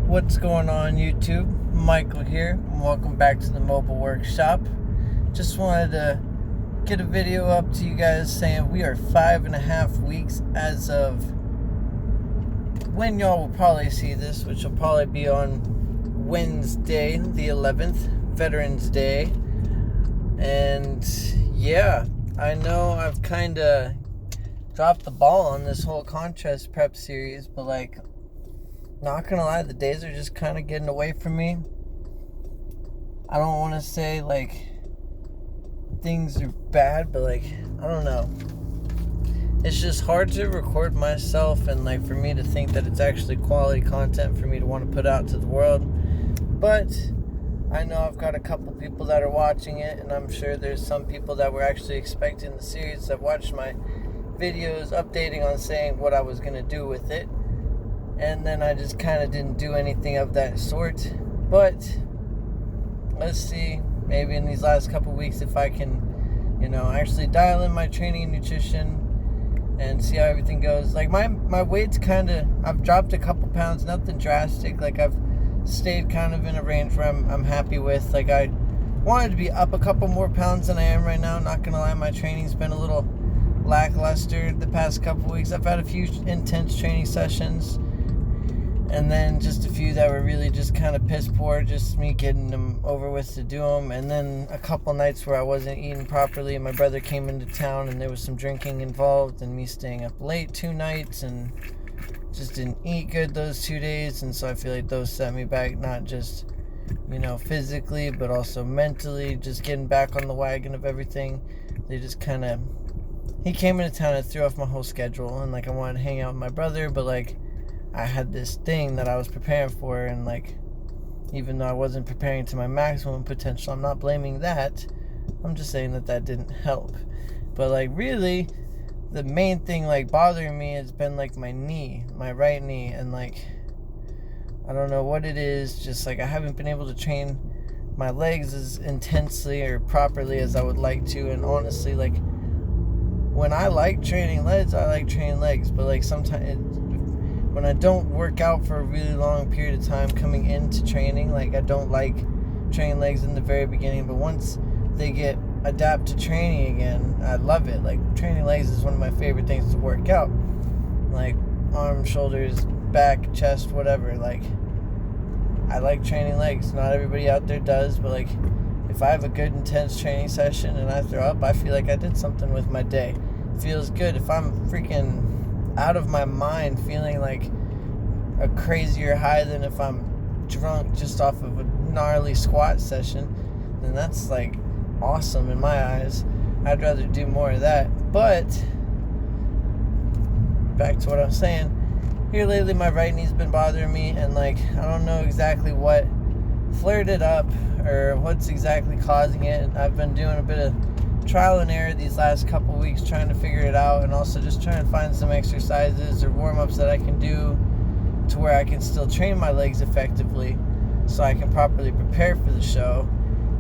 What's going on, YouTube? Michael here, and welcome back to the Mobile Workshop. Just wanted to get a video up to you guys saying we are 5.5 weeks as of when y'all will probably see this, which will probably be on Wednesday, the 11th, Veterans Day. And yeah, I know I've kind of dropped the ball on this whole contrast prep series, but not gonna lie, the days are just kind of getting away from me. I don't want to say things are bad, but I don't know. It's just hard to record myself and for me to think that it's actually quality content for me to want to put out to the world. But I know I've got a couple people that are watching it, and I'm sure there's some people that were actually expecting the series that watched my videos updating on saying what I was gonna do with it. And then I just kind of didn't do anything of that sort. But let's see, maybe in these last couple weeks if I can, actually dial in my training and nutrition and see how everything goes. My weight's I've dropped a couple pounds, nothing drastic. I've stayed kind of in a range where I'm happy with. I wanted to be up a couple more pounds than I am right now. Not gonna lie, my training's been a little lackluster the past couple weeks. I've had a few intense training sessions, and then just a few that were really just kind of piss poor, just me getting them over with to do them. And then a couple nights where I wasn't eating properly. My brother came into town and there was some drinking involved, and me staying up late 2 nights and just didn't eat good those 2 days. And so I feel like those set me back, not just, physically, but also mentally, just getting back on the wagon of everything. They just he came into town and threw off my whole schedule. And I wanted to hang out with my brother, but I had this thing that I was preparing for, and even though I wasn't preparing to my maximum potential, I'm not blaming that. I'm just saying that didn't help. But really, the main thing bothering me has been my knee, my right knee, and I don't know what it is. Just I haven't been able to train my legs as intensely or properly as I would like to. And honestly, when I like training legs, I like training legs, but sometimes when I don't work out for a really long period of time coming into training, I don't like training legs in the very beginning, but once they get adapt to training again, I love it. Training legs is one of my favorite things to work out. Arms, shoulders, back, chest, whatever. I like training legs. Not everybody out there does, but if I have a good intense training session and I throw up, I feel like I did something with my day. It feels good. If I'm freaking out of my mind feeling a crazier high than if I'm drunk just off of a gnarly squat session, then that's awesome in my eyes. I'd rather do more of that. But back to what I'm saying, here lately my right knee's been bothering me, and I don't know exactly what flared it up or what's exactly causing it. I've been doing a bit of trial and error these last couple weeks trying to figure it out, and also just trying to find some exercises or warm-ups that I can do to where I can still train my legs effectively so I can properly prepare for the show.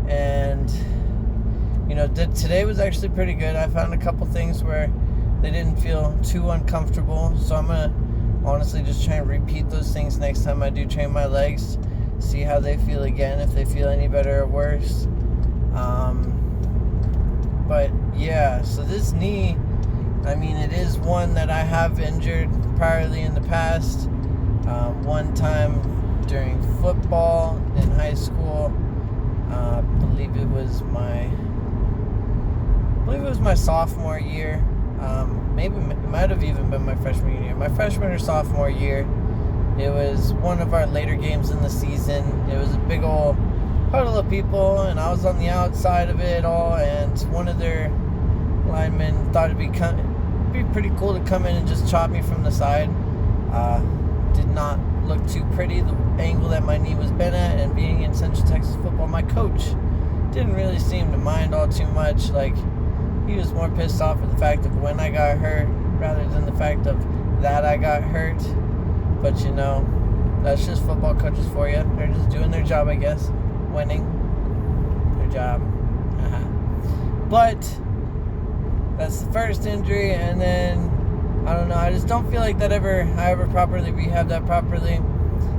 And today was actually pretty good. I found a couple things where they didn't feel too uncomfortable, so I'm gonna honestly just try and repeat those things next time I do train my legs, see how they feel again, if they feel any better or worse. But yeah, so this knee, it is one that I have injured priorly in the past. One time during football in high school, I believe it was my sophomore year. Maybe it might have even been my freshman year. My freshman or sophomore year. It was one of our later games in the season. It was a big old huddle of people, and I was on the outside of it all, and one of their linemen thought it'd be pretty cool to come in and just chop me from the side. Did not look too pretty, the angle that my knee was bent at, and being in Central Texas football, my coach didn't really seem to mind all too much. He was more pissed off at the fact of when I got hurt rather than the fact of that I got hurt. But that's just football coaches for you. They're just doing their job, I guess. Winning their job. But that's the first injury, and then I don't know, I just don't feel like I ever properly rehabbed that properly.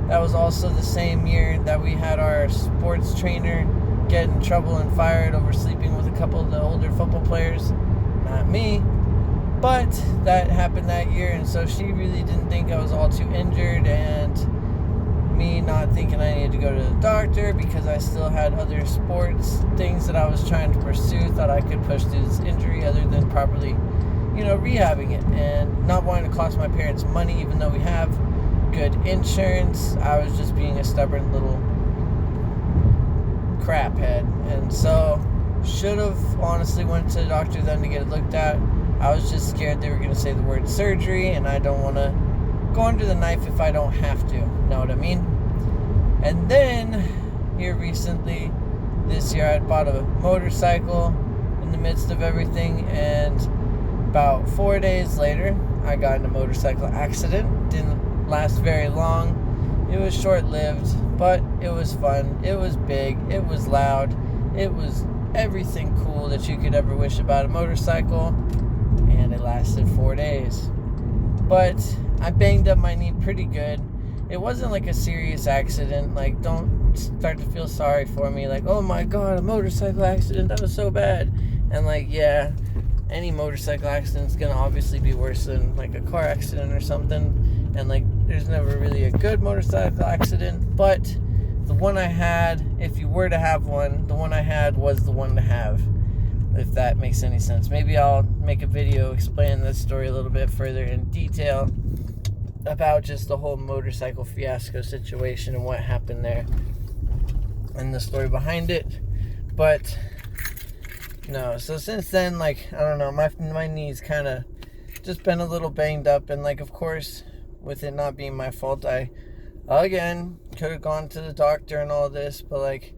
That was also the same year that we had our sports trainer get in trouble and fired over sleeping with a couple of the older football players. Not me. But that happened that year, and so she really didn't think I was all too injured, and me not thinking I needed to go to the doctor because I still had other sports things that I was trying to pursue, thought I could push through this injury other than properly, rehabbing it, and not wanting to cost my parents money even though we have good insurance. I was just being a stubborn little crap head, and so should have honestly went to the doctor then to get it looked at. I was just scared they were going to say the word surgery, and I don't want to go under the knife if I don't have to, know what I mean? And then here recently this year I bought a motorcycle in the midst of everything, and about 4 days later I got in a motorcycle accident. Didn't last very long. It was short-lived, but it was fun. It was big. It was loud. It was everything cool that you could ever wish about a motorcycle, and it lasted 4 days. But I banged up my knee pretty good. It wasn't like a serious accident. Like, don't start to feel sorry for me. Like, oh my god, a motorcycle accident, that was so bad. And like, yeah, any motorcycle accident is gonna obviously be worse than like a car accident or something. And like, there's never really a good motorcycle accident. But the one I had, if you were to have one, the one I had was the one to have. If that makes any sense. Maybe I'll make a video explaining this story a little bit further in detail about just the whole motorcycle fiasco situation and what happened there and the story behind it. But no, so since then, like, I don't know, my knee's kind of just been a little banged up, and like, of course, with it not being my fault, I again could have gone to the doctor and all this, but like,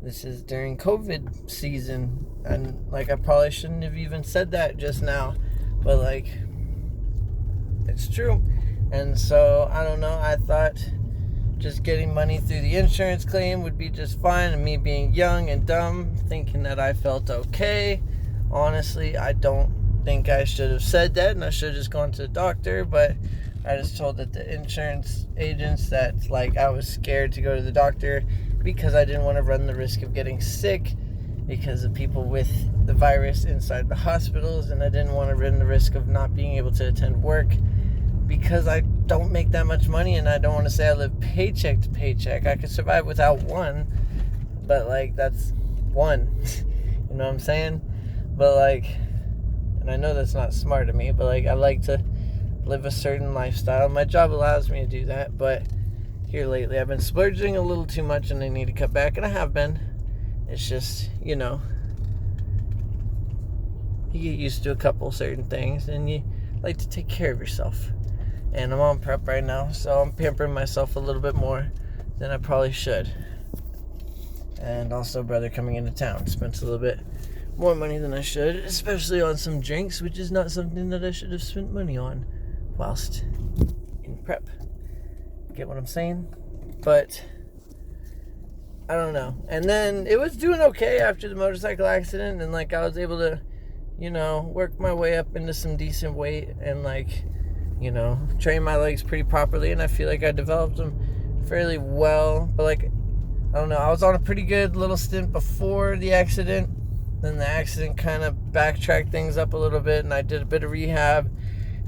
this is during COVID season, and like, I probably shouldn't have even said that just now, but like, it's true. And so, I don't know, I thought just getting money through the insurance claim would be just fine, and me being young and dumb, thinking that I felt okay. Honestly, I don't think I should have said that, and I should have just gone to the doctor, but I just told that the insurance agents that like I was scared to go to the doctor because I didn't want to run the risk of getting sick because of people with the virus inside the hospitals, and I didn't want to run the risk of not being able to attend work because I don't make that much money, and I don't want to say I live paycheck to paycheck. I could survive without one, but like, that's one. You know what I'm saying? But like, and I know that's not smart of me, but like, I like to live a certain lifestyle. My job allows me to do that, but here lately I've been splurging a little too much, and I need to cut back, and I have been. It's just, you get used to a couple certain things, and you like to take care of yourself. And I'm on prep right now, so I'm pampering myself a little bit more than I probably should. And also, brother coming into town spent a little bit more money than I should, especially on some drinks, which is not something that I should have spent money on whilst in prep. Get what I'm saying? But I don't know. And then it was doing okay after the motorcycle accident, and like, I was able to, work my way up into some decent weight, and like, train my legs pretty properly, and I feel like I developed them fairly well. But like, I don't know, I was on a pretty good little stint before the accident. Then the accident kind of backtracked things up a little bit, and I did a bit of rehab,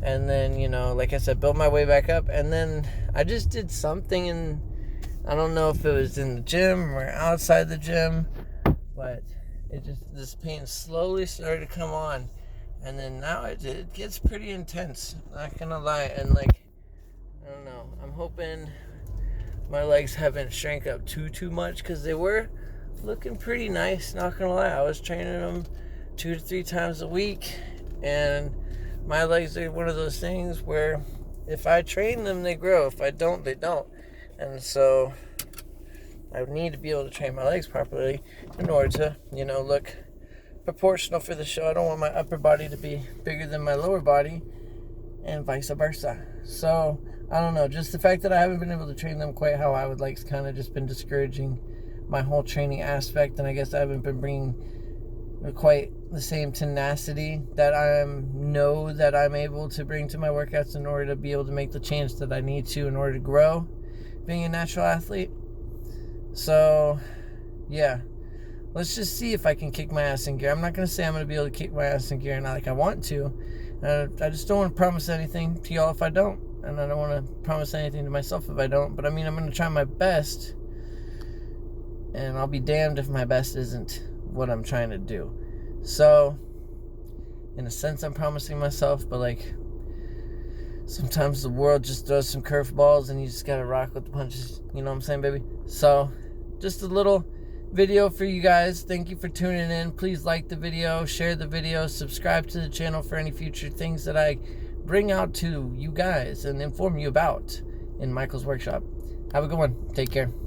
and then, like I said, built my way back up. And then I just did something, and I don't know if it was in the gym or outside the gym, but this pain slowly started to come on. And then now it gets pretty intense, not gonna lie. And like, I don't know, I'm hoping my legs haven't shrank up too much, because they were looking pretty nice, not gonna lie. I was training them 2 to 3 times a week, and my legs are one of those things where if I train them, they grow. If I don't, they don't. And so I need to be able to train my legs properly in order to, look proportional for the show. I don't want my upper body to be bigger than my lower body, and vice versa. So I don't know, just the fact that I haven't been able to train them quite how I would like has kind of just been discouraging my whole training aspect. And I guess I haven't been bringing quite the same tenacity that I know that I'm able to bring to my workouts in order to be able to make the change that I need to in order to grow. being a natural athlete. So, yeah. Let's just see if I can kick my ass in gear. I'm not going to say I'm going to be able to kick my ass in gear, not like I want to. I just don't want to promise anything to y'all if I don't. And I don't want to promise anything to myself if I don't. But I mean, I'm going to try my best. And I'll be damned if my best isn't what I'm trying to do. So, in a sense, I'm promising myself. But like, sometimes the world just throws some curveballs and you just got to rock with the punches. You know what I'm saying, baby? So, just a little video for you guys. Thank you for tuning in. Please like the video, share the video, subscribe to the channel for any future things that I bring out to you guys and inform you about in Michael's Workshop. Have a good one. Take care.